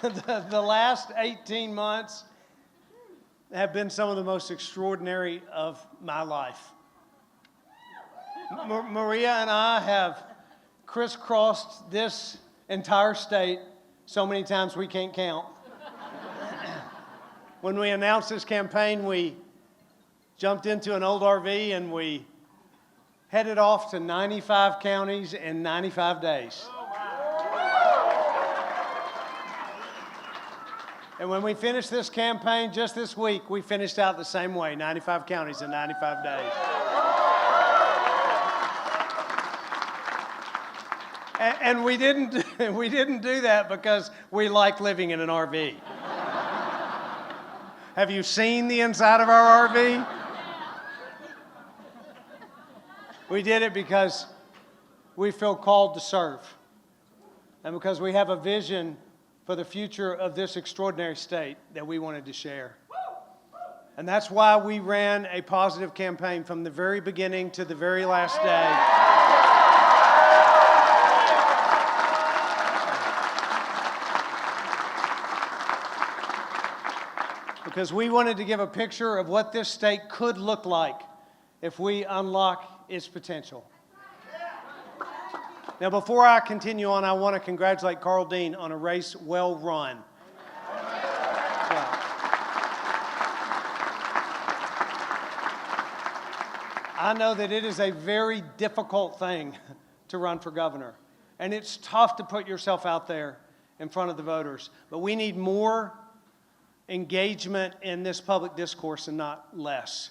The last 18 months have been some of the most extraordinary of my life. Maria and I have crisscrossed this entire state so many times we can't count. When we announced this campaign, we jumped into an old RV and we headed off to 95 counties in 95 days. And when we finished this campaign just this week, we finished out the same way, 95 counties in 95 days. And we didn't do that because we like living in an RV. Have you seen the inside of our RV? We did it because we feel called to serve, and because we have a vision for the future of this extraordinary state that we wanted to share. And that's why we ran a positive campaign from the very beginning to the very last day. Because we wanted to give a picture of what this state could look like if we unlock its potential. Now, before I continue on, I want to congratulate Karl Dean on a race well run. I know that it is a very difficult thing to run for governor, and it's tough to put yourself out there in front of the voters, but we need more engagement in this public discourse and not less.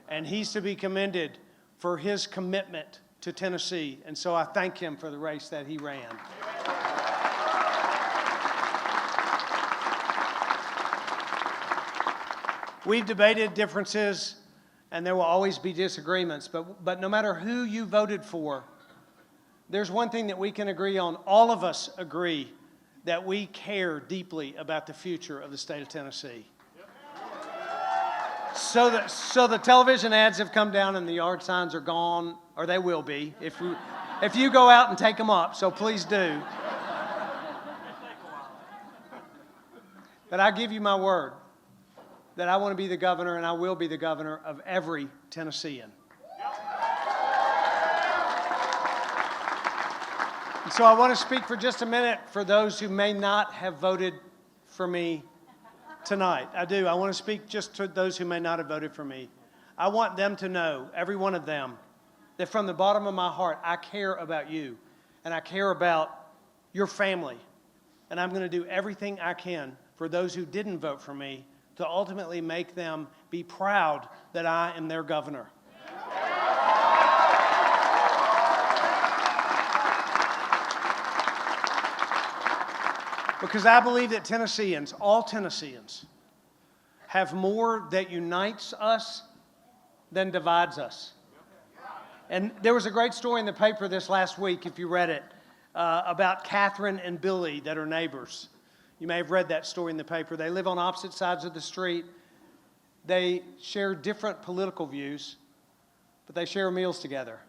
And he's to be commended for his commitment to Tennessee, and so I thank him for the race that he ran. We've debated differences, and there will always be disagreements, but no matter who you voted for, there's one thing that we can agree on. All of us agree that we care deeply about the future of the state of Tennessee. So the television ads have come down and the yard signs are gone, or they will be if you go out and take them up, so please do. But I give you my word that I want to be the governor, and I will be the governor of every Tennessean. And so I want to speak for just a minute for those who may not have voted for me tonight. I do. I want to speak just to those who may not have voted for me. I want them to know, every one of them, that from the bottom of my heart, I care about you, and I care about your family. And I'm going to do everything I can for those who didn't vote for me to ultimately make them be proud that I am their governor. Because I believe that Tennesseans, all Tennesseans, have more that unites us than divides us. And there was a great story in the paper this last week, if you read it, about Catherine and Billy that are neighbors. You may have read that story in the paper. They live on opposite sides of the street. They share different political views, but they share meals together.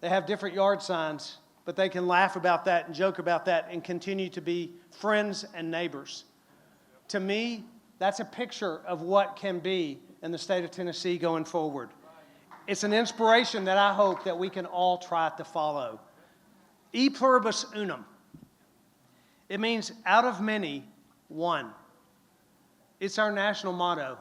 They have different yard signs, but they can laugh about that and joke about that and continue to be friends and neighbors. To me, that's a picture of what can be in the state of Tennessee going forward. It's an inspiration that I hope that we can all try to follow. E pluribus unum. It means out of many, one. It's our national motto.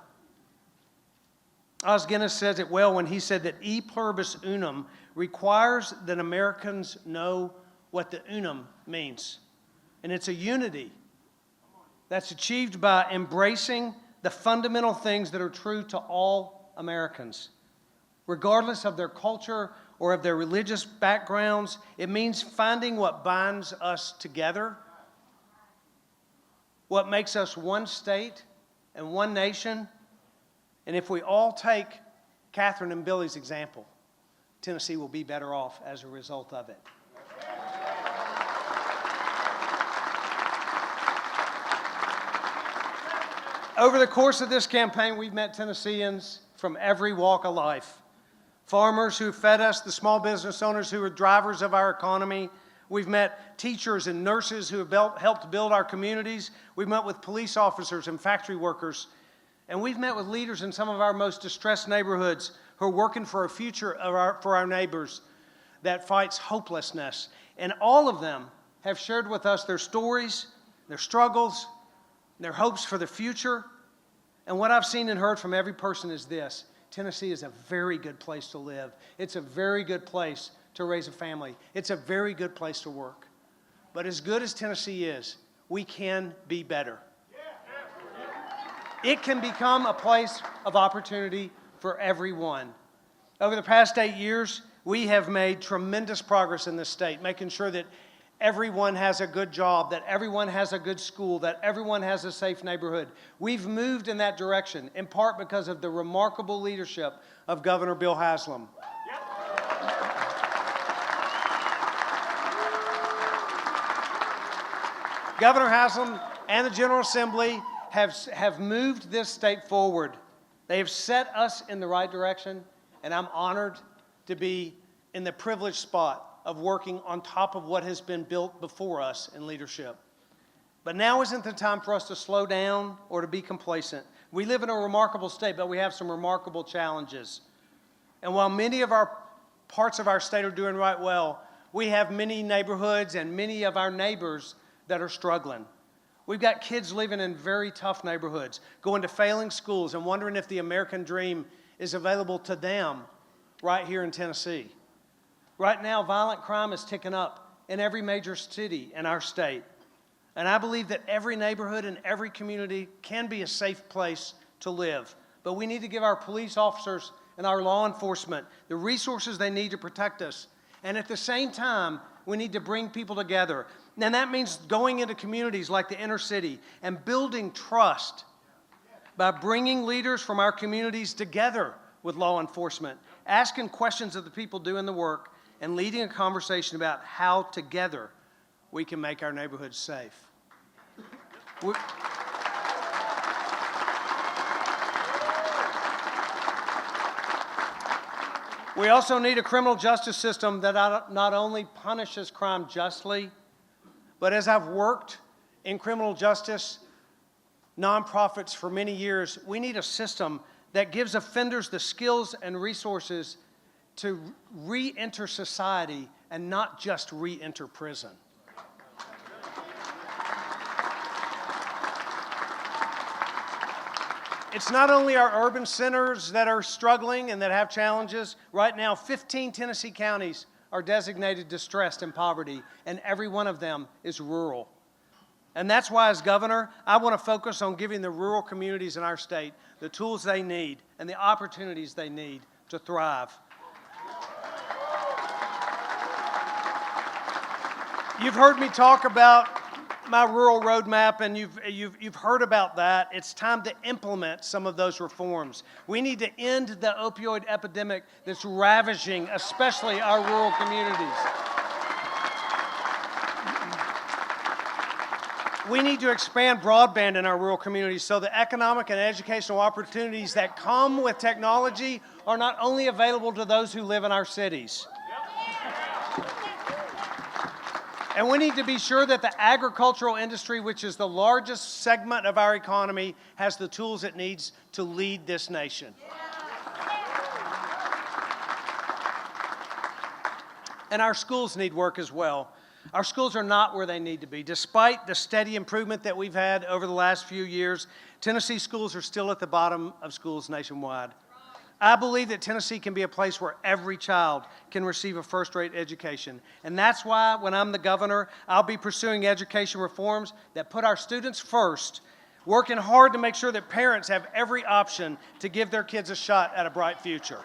Os Guinness says it well when he said that e pluribus unum requires that Americans know what the unum means. And it's a unity that's achieved by embracing the fundamental things that are true to all Americans. Regardless of their culture or of their religious backgrounds, it means finding what binds us together, what makes us one state and one nation. And if we all take Catherine and Billy's example, Tennessee will be better off as a result of it. Over the course of this campaign, we've met Tennesseans from every walk of life. Farmers who fed us, the small business owners who are drivers of our economy, We've met teachers and nurses who have helped build our communities. We've met with police officers and factory workers. And we've met with leaders in some of our most distressed neighborhoods who are working for a future for our neighbors that fights hopelessness. And all of them have shared with us their stories, their struggles, their hopes for the future. And what I've seen and heard from every person is this: Tennessee is a very good place to live. It's a very good place to raise a family. It's a very good place to work. But as good as Tennessee is, we can be better. It can become a place of opportunity for everyone. Over the past 8 years, we have made tremendous progress in this state, making sure that everyone has a good job, that everyone has a good school, that everyone has a safe neighborhood. We've moved in that direction, in part because of the remarkable leadership of Governor Bill Haslam. Governor Haslam and the General Assembly have moved this state forward. They have set us in the right direction, and I'm honored to be in the privileged spot of working on top of what has been built before us in leadership. But now isn't the time for us to slow down or to be complacent. We live in a remarkable state, but we have some remarkable challenges. And while many of our parts of our state are doing right well, we have many neighborhoods and many of our neighbors that are struggling. We've got kids living in very tough neighborhoods, going to failing schools and wondering if the American dream is available to them right here in Tennessee. Right now, violent crime is ticking up in every major city in our state. And I believe that every neighborhood and every community can be a safe place to live. But we need to give our police officers and our law enforcement the resources they need to protect us. And at the same time, we need to bring people together. And that means going into communities like the inner city and building trust by bringing leaders from our communities together with law enforcement, asking questions of the people doing the work, and leading a conversation about how together we can make our neighborhoods safe. We also need a criminal justice system that not only punishes crime justly, but as I've worked in criminal justice nonprofits for many years, we need a system that gives offenders the skills and resources to re-enter society and not just re-enter prison. It's not only our urban centers that are struggling and that have challenges. Right now, 15 Tennessee counties are designated distressed and poverty, and every one of them is rural. And that's why, as governor, I want to focus on giving the rural communities in our state the tools they need and the opportunities they need to thrive. You've heard me talk about my rural roadmap, and you've heard about that. It's time to implement some of those reforms. We need to end the opioid epidemic that's ravaging, especially our rural communities. We need to expand broadband in our rural communities so the economic and educational opportunities that come with technology are not only available to those who live in our cities. And we need to be sure that the agricultural industry, which is the largest segment of our economy, has the tools it needs to lead this nation. And our schools need work as well. Our schools are not where they need to be. Despite the steady improvement that we've had over the last few years, Tennessee schools are still at the bottom of schools nationwide. I believe that Tennessee can be a place where every child can receive a first-rate education. And that's why, when I'm the governor, I'll be pursuing education reforms that put our students first, working hard to make sure that parents have every option to give their kids a shot at a bright future.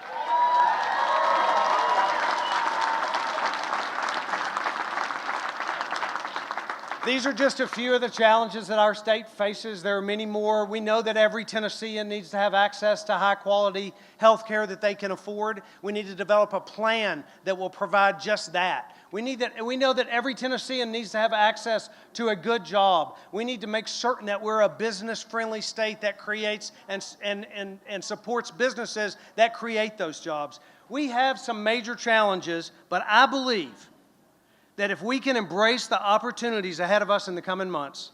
These are just a few of the challenges that our state faces. There are many more. We know that every Tennessean needs to have access to high-quality health care that they can afford. We need to develop a plan that will provide just that. We know that every Tennessean needs to have access to a good job. We need to make certain that we're a business-friendly state that creates and supports businesses that create those jobs. We have some major challenges, but I believe that if we can embrace the opportunities ahead of us in the coming months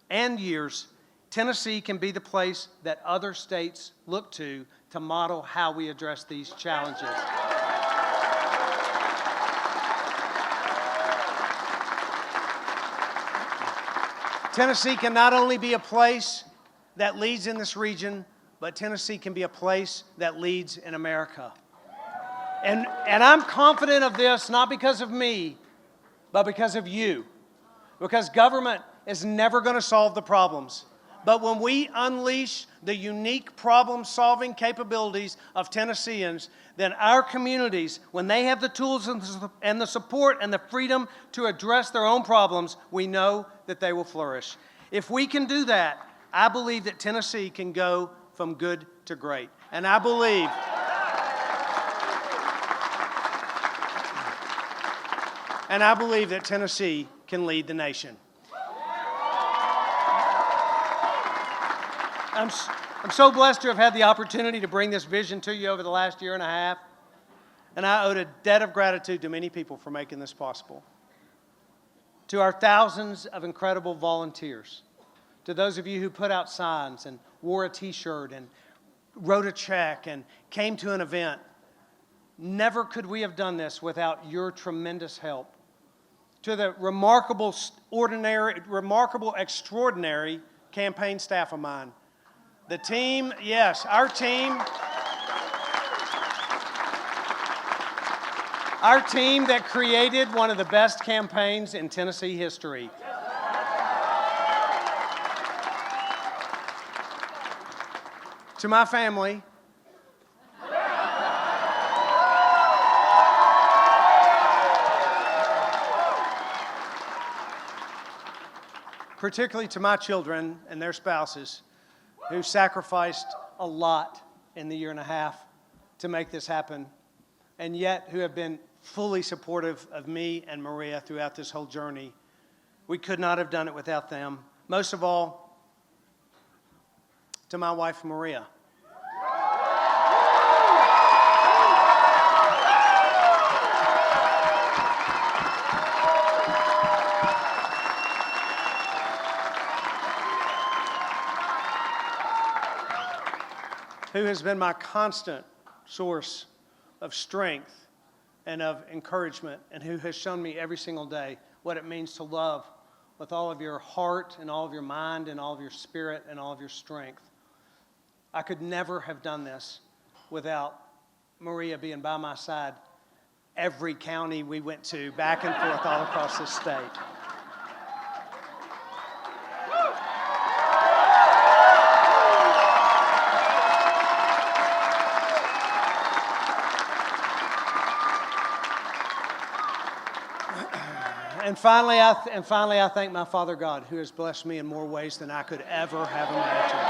and years, Tennessee can be the place that other states look to model how we address these challenges. Tennessee can not only be a place that leads in this region, but Tennessee can be a place that leads in America. And I'm confident of this, not because of me, but because of you. Because government is never going to solve the problems. But when we unleash the unique problem-solving capabilities of Tennesseans, then our communities, when they have the tools and the support and the freedom to address their own problems, we know that they will flourish. If we can do that, I believe that Tennessee can go from good to great. And I believe that Tennessee can lead the nation. I'm so blessed to have had the opportunity to bring this vision to you over the last year and a half, and I owe a debt of gratitude to many people for making this possible. To our thousands of incredible volunteers, to those of you who put out signs and wore a t-shirt and wrote a check and came to an event, never could we have done this without your tremendous help. To the remarkable, extraordinary campaign staff of mine, the team, yes, our team that created one of the best campaigns in Tennessee history. To my family, particularly to my children and their spouses, who sacrificed a lot in the year and a half to make this happen, and yet who have been fully supportive of me and Maria throughout this whole journey. We could not have done it without them. Most of all, to my wife, Maria. Who has been my constant source of strength and of encouragement, and who has shown me every single day what it means to love with all of your heart and all of your mind and all of your spirit and all of your strength. I could never have done this without Maria being by my side every county we went to, back and forth all across this state. And finally, I thank my Father God, who has blessed me in more ways than I could ever have imagined.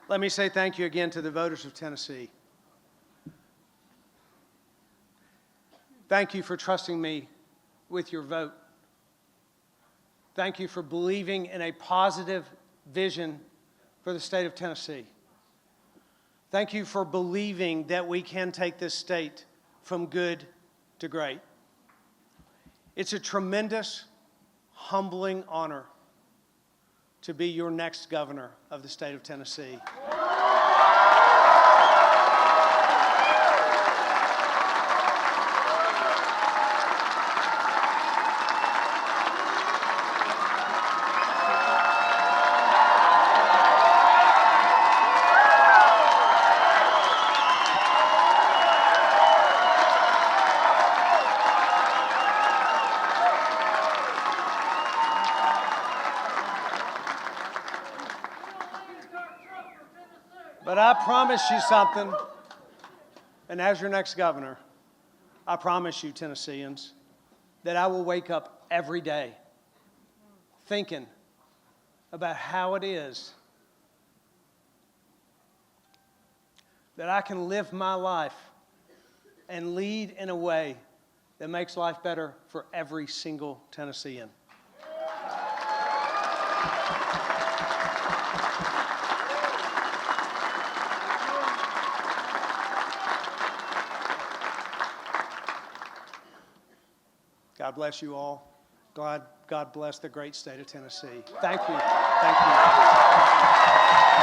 Let me say thank you again to the voters of Tennessee. Thank you for trusting me with your vote. Thank you for believing in a positive vision for the state of Tennessee. Thank you for believing that we can take this state from good to great. It's a tremendous, humbling honor to be your next governor of the state of Tennessee. But I promise you something, and as your next governor, I promise you, Tennesseans, that I will wake up every day thinking about how it is that I can live my life and lead in a way that makes life better for every single Tennessean. God bless you all. God bless the great state of Tennessee. Thank you. Thank you.